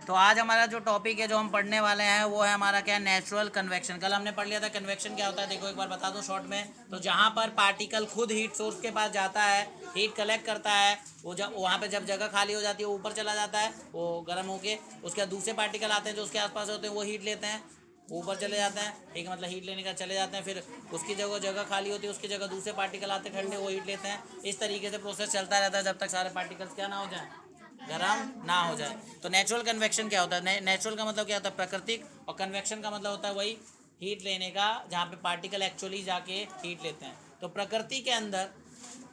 तो आज हमारा जो टॉपिक है जो हम पढ़ने वाले हैं वो है हमारा क्या, नेचुरल कन्वेक्शन। कल हमने पढ़ लिया था कन्वेक्शन क्या होता है, देखो एक बार बता दूं शॉर्ट में। तो जहाँ पर पार्टिकल खुद हीट सोर्स के पास जाता है, हीट कलेक्ट करता है, वो जब वहाँ पे जब जगह खाली हो जाती है वो ऊपर चला जाता है, वो गर्म होके उसके बाद दूसरे पार्टिकल आते हैं जो उसके आसपास होते हैं, वो हीट लेते हैं, वो ऊपर चले जाते हैं, ठीक है, मतलब हीट लेने का चले जाते हैं। फिर उसकी जगह जगह खाली होती है, उसकी जगह दूसरे पार्टिकल आते हैं ठंडे, वो हीट लेते हैं। इस तरीके से प्रोसेस चलता रहता है जब तक सारे पार्टिकल्स क्या ना हो जाए, गर्म ना हो जाए। तो नेचुरल कन्वेक्शन क्या होता है, नेचुरल का मतलब क्या होता है, प्राकृतिक, और कन्वेक्शन का मतलब होता है वही हीट लेने का, जहाँ पे पार्टिकल एक्चुअली जाके हीट लेते हैं। तो प्रकृति के अंदर,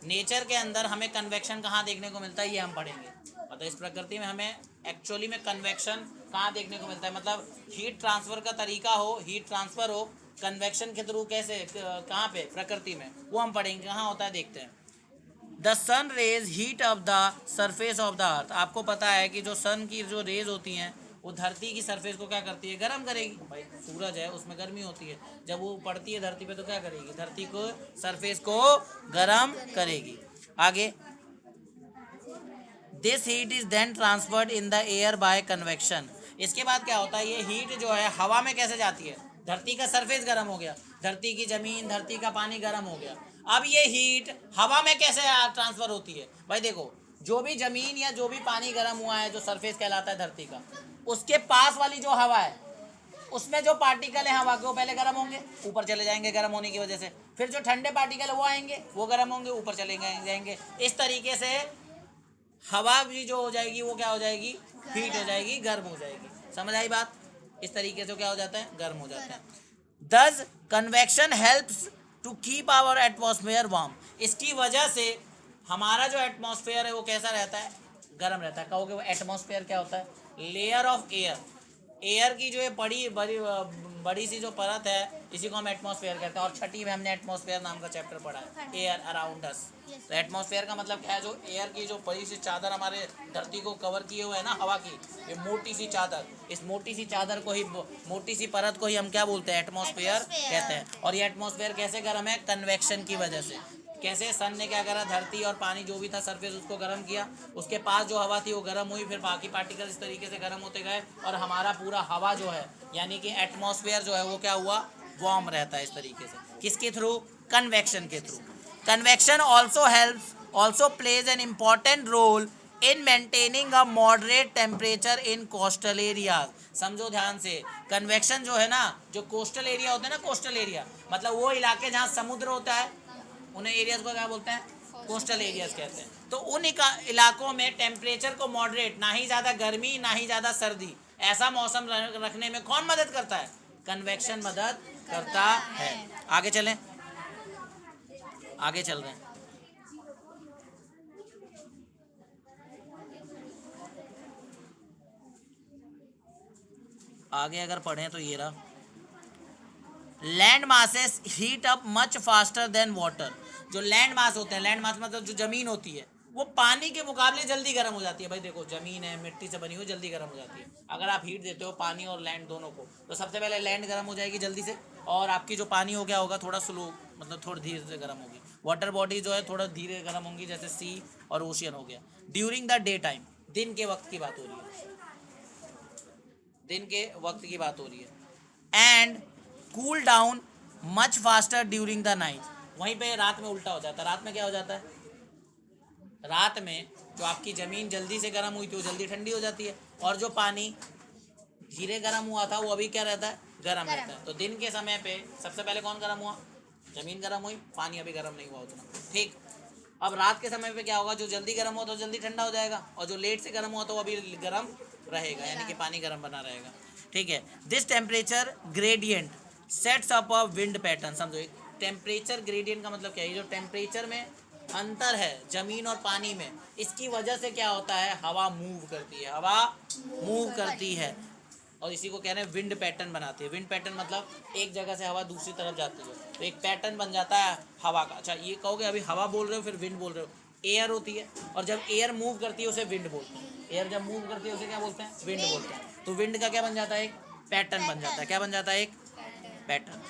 नेचर के अंदर हमें कन्वेक्शन कहाँ देखने को मिलता है ये हम पढ़ेंगे। मतलब इस प्रकृति में हमें एक्चुअली में कन्वेक्शन कहाँ देखने को मिलता है, मतलब हीट ट्रांसफ़र का तरीका हो, हीट ट्रांसफ़र हो कन्वेक्शन के थ्रू, कैसे, कहाँ पे, प्रकृति में, वो हम पढ़ेंगे कहाँ होता है, देखते हैं। The sun raise heat of the surface of the earth. आपको पता है कि जो सन की जो रेज होती हैं वो धरती की सरफेस को क्या करती है, गर्म करेगी। भाई सूरज है उसमें गर्मी होती है, जब वो पड़ती है धरती पे तो क्या करेगी, धरती को, सरफेस को गर्म करेगी। आगे, this heat is then transferred in the air by convection. इसके बाद क्या होता है, ये हीट जो है हवा में कैसे जाती है, धरती का सरफेस गर्म हो गया, धरती की जमीन, धरती का पानी गर्म हो गया, अब ये हीट हवा में कैसे ट्रांसफर होती है। भाई देखो, जो भी जमीन या जो भी पानी गर्म हुआ है, जो सरफेस कहलाता है धरती का, उसके पास वाली जो हवा है उसमें जो पार्टिकल है हवा के वो पहले गर्म होंगे, ऊपर चले जाएंगे गर्म होने की वजह से। फिर जो ठंडे पार्टिकल है वो आएंगे, वो गर्म होंगे, ऊपर चले जाएंगे। इस तरीके से हवा भी जो हो जाएगी वो क्या हो जाएगी, हीट हो जाएगी, गर्म हो जाएगी। समझ आई बात। इस तरीके से क्या हो जाता है, गर्म हो जाता है। This convection helps to keep our atmosphere warm. इसकी वजह से हमारा जो एटमॉस्फेयर है वो कैसा रहता है, गर्म रहता है। कहोगे वो एटमॉस्फेयर क्या होता है, लेयर ऑफ एयर, एयर की जो है बड़ी बड़ी बड़ी सी जो परत है, इसी को हम एटमॉस्फेयर कहते हैं। और छठी में हमने एटमॉस्फेयर नाम का चैप्टर पढ़ा है, एयर अराउंड अस। तो एटमॉस्फेयर का मतलब क्या है, जो एयर की जो बड़ी सी चादर हमारे धरती को कवर किए हुए है ना हवा की, ये मोटी सी चादर, इस मोटी सी चादर को ही, मोटी सी परत को ही हम क्या बोलते हैं, एटमॉस्फेयर कहते हैं। और ये एटमॉस्फेयर कैसे गर्म है, कन्वेक्शन की वजह से। कैसे, सन ने क्या करा, धरती और पानी जो भी था सरफेस उसको गर्म किया, उसके पास जो हवा थी वो गर्म हुई, फिर बाकी पार्टिकल इस तरीके से गर्म होते गए, और हमारा पूरा हवा जो है यानी कि एटमॉस्फेयर जो है वो क्या हुआ, वार्म रहता है इस तरीके से। किसके थ्रू, कन्वेक्शन के through. Convection also plays an important role in maintaining a moderate temperature in coastal areas. समझो ध्यान से, कन्वेक्शन जो है ना, जो कोस्टल एरिया होते हैं ना, कोस्टल एरिया मतलब वो इलाके जहाँ समुद्र होता है, उन्हें एरियाज को क्या बोलते हैं, कोस्टल एरियाज कहते हैं। तो उन इलाकों में टेम्परेचर को मॉडरेट, ना ही ज़्यादा गर्मी ना ही ज़्यादा सर्दी, ऐसा मौसम रखने में कौन मदद करता है, कन्वेक्शन मदद करता है। आगे चलें, आगे चल रहे हैं। आगे अगर पढ़ें तो ये रहा, land masses heat up much faster than water. जो लैंड मास होते हैं, लैंड मास मतलब जो जमीन होती है, वो पानी के मुकाबले जल्दी गर्म हो जाती है। भाई देखो, जमीन है मिट्टी से बनी हुई, जल्दी गर्म हो जाती है। अगर आप हीट देते हो पानी और लैंड दोनों को, तो सबसे पहले लैंड गर्म हो जाएगी जल्दी से, और आपकी जो पानी हो गया होगा थोड़ा स्लो, मतलब थोड़ी धीरे से गर्म होगी। वाटर बॉडी जो है थोड़ा धीरे गर्म होंगी, जैसे सी और ओशियन हो गया। ड्यूरिंग द डे टाइम, दिन के वक्त की बात हो रही है, दिन के वक्त की बात हो रही है। And cool down much faster during the night. वहीं पे रात में उल्टा हो जाता है। रात में क्या हो जाता है, रात में जो आपकी ज़मीन जल्दी से गर्म हुई थी वो जल्दी ठंडी हो जाती है, और जो पानी धीरे गर्म हुआ था वो अभी क्या रहता है, गर्म रहता है। तो दिन के समय पे सबसे पहले कौन गर्म हुआ, ज़मीन गर्म हुई, पानी अभी गर्म नहीं हुआ उतना, ठीक। अब रात के समय पे क्या होगा, जो जल्दी गर्म हुआ तो जल्दी ठंडा हो जाएगा, और जो लेट से गर्म हुआ तो अभी गर्म रहेगा, यानी कि पानी गर्म बना रहेगा, ठीक है। This temperature gradient sets up a wind pattern. समझो, टेम्परेचर ग्रेडियंट का मतलब क्या है, जो टेम्परेचर में अंतर है ज़मीन और पानी में, इसकी वजह से क्या होता है, हवा मूव करती है, हवा मूव करती है, और इसी को कह रहे हैं विंड पैटर्न बनाती है। विंड पैटर्न मतलब एक जगह से हवा दूसरी तरफ जाती है, तो एक पैटर्न बन जाता है हवा का। अच्छा, ये कहोगे अभी हवा बोल रहे हो फिर विंड बोल रहे हो, एयर होती है, और जब एयर मूव करती है उसे विंड बोलते हैं। एयर जब मूव करती है उसे क्या बोलते हैं, विंड बोलते हैं। तो विंड का क्या बन जाता है, एक पैटर्न बन जाता है। क्या बन जाता है, एक pattern.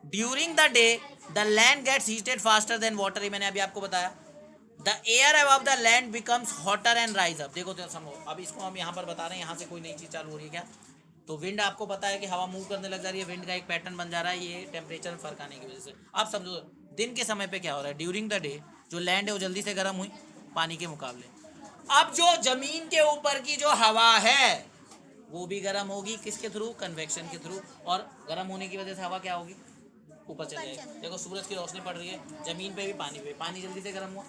During the day the land gets heated faster than water. मैंने अभी आपको बताया, the air above the land becomes hotter and rise up. देखो तो समझो, अब इसको हम यहाँ पर बता रहे हैं, यहाँ से कोई नई चीज़ चालू हो रही है क्या? तो विंड आपको पता है कि हवा मूव करने लग जा रही है, विंड का एक पैटर्न बन जा रहा है, ये टेम्परेचर में फर्क आने की वजह से। आप समझो दिन के समय पे क्या हो रहा है, ड्यूरिंग द डे जो लैंड है वो जल्दी से गर्म हुई पानी के मुकाबले। अब जो जमीन के ऊपर की जो हवा है वो भी गर्म होगी, किसके थ्रू? कन्वेक्शन के थ्रू। और गर्म होने की वजह से हवा क्या होगी? ऊपर चल जाएगी। देखो सूरज की रोशनी पड़ रही है जमीन पे भी, पानी पे, पानी जल्दी से गर्म हुआ,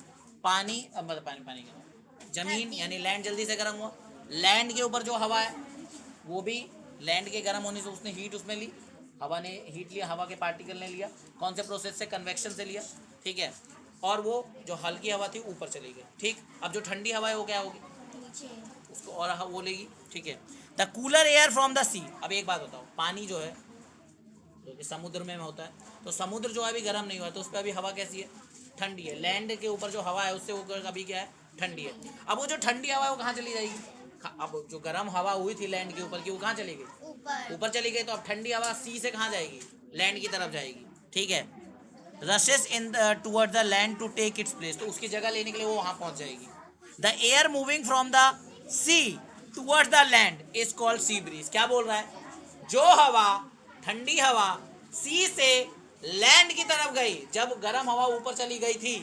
पानी अब मतलब पानी गर्म, जमीन यानी लैंड जल्दी से गर्म हुआ, लैंड के ऊपर जो हवा है वो भी लैंड के गर्म होने से उसने हीट उसमें ली, हवा ने हीट लिया, हवा के पार्टिकल ने लिया, कौन से प्रोसेस से? कन्वेक्शन से लिया, ठीक है। और वो जो हल्की हवा थी ऊपर चली गई, ठीक। अब जो ठंडी हवा है वो क्या होगी? उसको और वो लेगी, ठीक है। The cooler air from the sea. अब एक बात बताओ, पानी जो है जो कि समुद्र में होता है, तो समुद्र जो है अभी गर्म नहीं हुआ, तो उस पर अभी हवा कैसी है? ठंडी है। लैंड के ऊपर जो हवा है उससे वो अभी क्या है? ठंडी है। अब वो जो ठंडी हवा है वो कहाँ चली जाएगी? अब जो गर्म हवा हुई थी लैंड के ऊपर की वो कहाँ चली गई? ऊपर चली गई। तो अब ठंडी हवा सी से कहाँ जाएगी? लैंड की तरफ जाएगी, ठीक है। Rushes in toward the land to take its place, तो उसकी जगह लेने के लिए वो वहाँ पहुँच जाएगी। The air moving from the sea toward the land is called sea breeze. क्या बोल रहा है? जो हवा, ठंडी हवा सी से लैंड की तरफ गई, जब गर्म हवा ऊपर चली गई थी,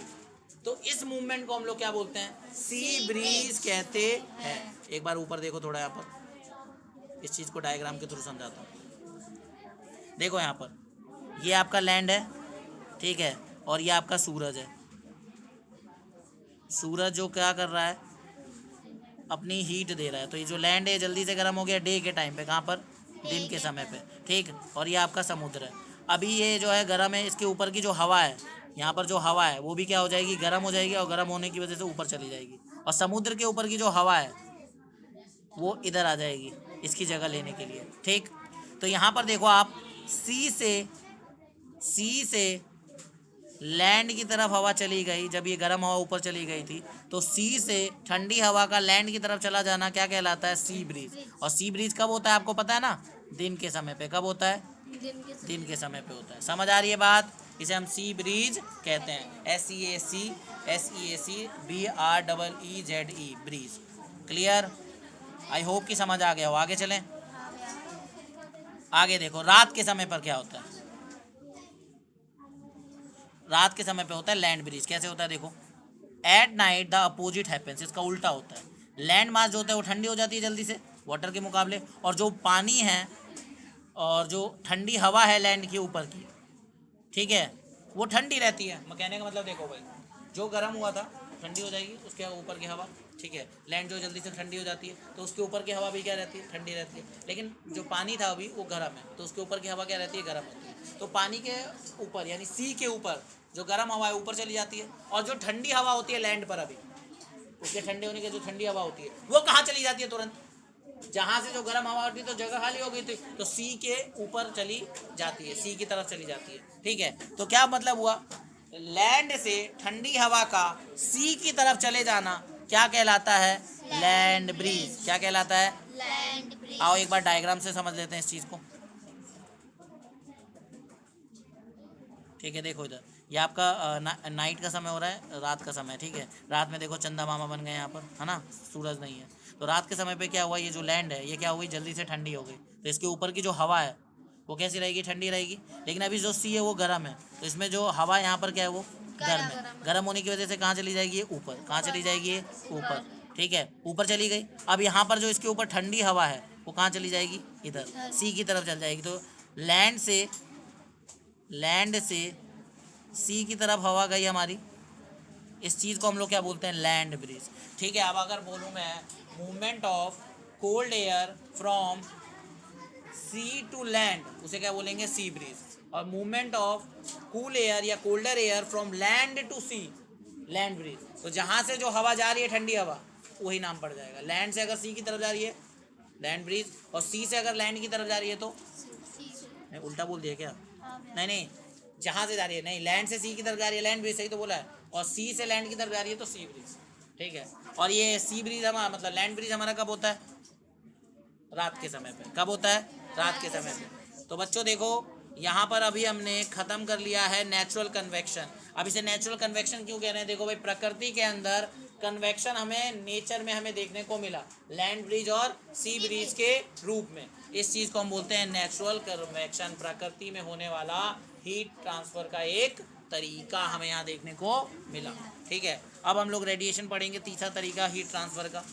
तो इस मूवमेंट को हम लोग क्या बोलते हैं? सी ब्रीज कहते हैं। एक बार ऊपर देखो थोड़ा, यहाँ पर इस चीज़ को डायग्राम के थ्रू समझाता हूँ। देखो यहाँ पर ये आपका लैंड है, ठीक है, और ये आपका सूरज है। सूरज जो क्या कर रहा है? अपनी हीट दे रहा है। तो ये जो लैंड है जल्दी से गर्म हो गया डे के टाइम पे, कहाँ पर? दिन के समय पे, ठीक। और ये आपका समुद्र है। अभी ये जो है गर्म है, इसके ऊपर की जो हवा है, यहाँ पर जो हवा है वो भी क्या हो जाएगी? गर्म हो जाएगी, और गर्म होने की वजह से ऊपर चली जाएगी। और समुद्र के ऊपर की जो हवा है वो इधर आ जाएगी इसकी जगह लेने के लिए, ठीक। तो यहाँ पर देखो आप, सी से लैंड की तरफ हवा चली गई, जब ये गर्म हवा ऊपर चली गई थी, तो सी से ठंडी हवा का लैंड की तरफ चला जाना क्या कहलाता है? सी ब्रीज। और सी ब्रीज कब होता है आपको पता है ना? दिन के समय पे। कब होता है? दिन के समय पे होता है। समझ आ रही है बात? इसे हम सी ब्रीज कहते हैं, SEAC BREEZE, breeze. Clear? I hope कि समझ आ गया हो। आगे चलें। आगे देखो रात के समय पर क्या होता है। रात के समय पे होता है लैंड ब्रीज। कैसे होता है देखो, at night the opposite happens, इसका उल्टा होता है। लैंड मास जो होता है वो ठंडी हो जाती है जल्दी से वाटर के मुकाबले, और जो पानी है और जो ठंडी हवा है लैंड के ऊपर की, ठीक है, वो ठंडी रहती है। मैं कहने का मतलब देखो भाई, जो गर्म हुआ था ठंडी हो जाएगी, उसके ऊपर की हवा, ठीक है। लैंड जो जल्दी से ठंडी हो जाती है तो उसके ऊपर की हवा भी क्या रहती है? ठंडी रहती है। लेकिन जो पानी था अभी वो गर्म है, तो उसके ऊपर की हवा क्या रहती है? गर्म होती है। तो पानी के ऊपर यानी सी के ऊपर जो गर्म हवा है ऊपर चली जाती है, और जो ठंडी हवा होती है लैंड पर अभी, उसके ठंडे होने की जो ठंडी हवा होती है वो कहाँ चली जाती है? तुरंत जहाँ से जो गर्म हवा होती है तो जगह खाली हो गई थी, तो सी के ऊपर चली जाती है, सी की तरफ चली जाती है, ठीक है। तो क्या मतलब हुआ? लैंड से ठंडी हवा का सी की तरफ चले जाना क्या कहलाता है? Land breeze. क्या कहलाता है? Land breeze. आओ एक बार डायग्राम से समझ लेते हैं इस चीज़ को, ठीक है। देखो इधर ये आपका नाइट का समय हो रहा है, रात का समय, ठीक है। रात में देखो चंदा मामा बन गए यहाँ पर, है ना, सूरज नहीं है। तो रात के समय पे क्या हुआ? ये जो लैंड है ये क्या हुई? जल्दी से ठंडी हो गई। तो इसके ऊपर की जो हवा है वो कैसी रहेगी? ठंडी रहेगी। लेकिन अभी जो सी है वो गर्म है, तो इसमें जो हवा यहाँ पर क्या है? वो गर्म है। गर्म होने की वजह से कहाँ चली जाएगी? ये ऊपर। कहाँ चली जाएगी? ये ऊपर, ठीक है, ऊपर चली गई। अब यहाँ पर जो इसके ऊपर ठंडी हवा है वो कहाँ चली जाएगी? इधर सी की तरफ चल जाएगी। तो लैंड से सी की तरफ हवा गई हमारी, इस चीज़ को हम लोग क्या बोलते हैं? लैंड ब्रीज, ठीक है। अब अगर बोलूँ मैं movement of cold air from sea to land, उसे क्या बोलेंगे? Sea breeze. और मूवमेंट ऑफ कूल एयर या colder air from land to sea, land breeze. तो जहाँ से जो हवा जा रही है ठंडी हवा, वही नाम पड़ जाएगा। लैंड से अगर सी की तरफ जा रही है लैंड ब्रीज, और सी से अगर लैंड की तरफ जा रही है तो नहीं, उल्टा बोल दिया क्या? नहीं, जहाँ से जा रही है, नहीं, लैंड से सी की तरफ जा रही है लैंड ब्रीज, सही तो बोला है। और सी से लैंड की तरफ जा रही है तो सी ब्रीज, ठीक है। और ये सी ब्रीज हमारा मतलब लैंड ब्रीज हमारा कब होता है? रात के समय पे। कब होता है? रात के समय पे। तो बच्चों देखो यहाँ पर अभी हमने ख़त्म कर लिया है नेचुरल कन्वेक्शन। अब इसे नेचुरल कन्वेक्शन क्यों कह रहे हैं? देखो भाई, प्रकृति के अंदर कन्वेक्शन हमें नेचर में हमें देखने को मिला लैंड ब्रिज और सी ब्रिज के रूप में। इस चीज़ को हम बोलते हैं नेचुरल कन्वेक्शन, प्रकृति में होने वाला हीट ट्रांसफ़र का एक तरीका हमें यहाँ देखने को मिला। ठीक है, अब हम लोग रेडिएशन पढ़ेंगे, तीसरा तरीका हीट ट्रांसफ़र का।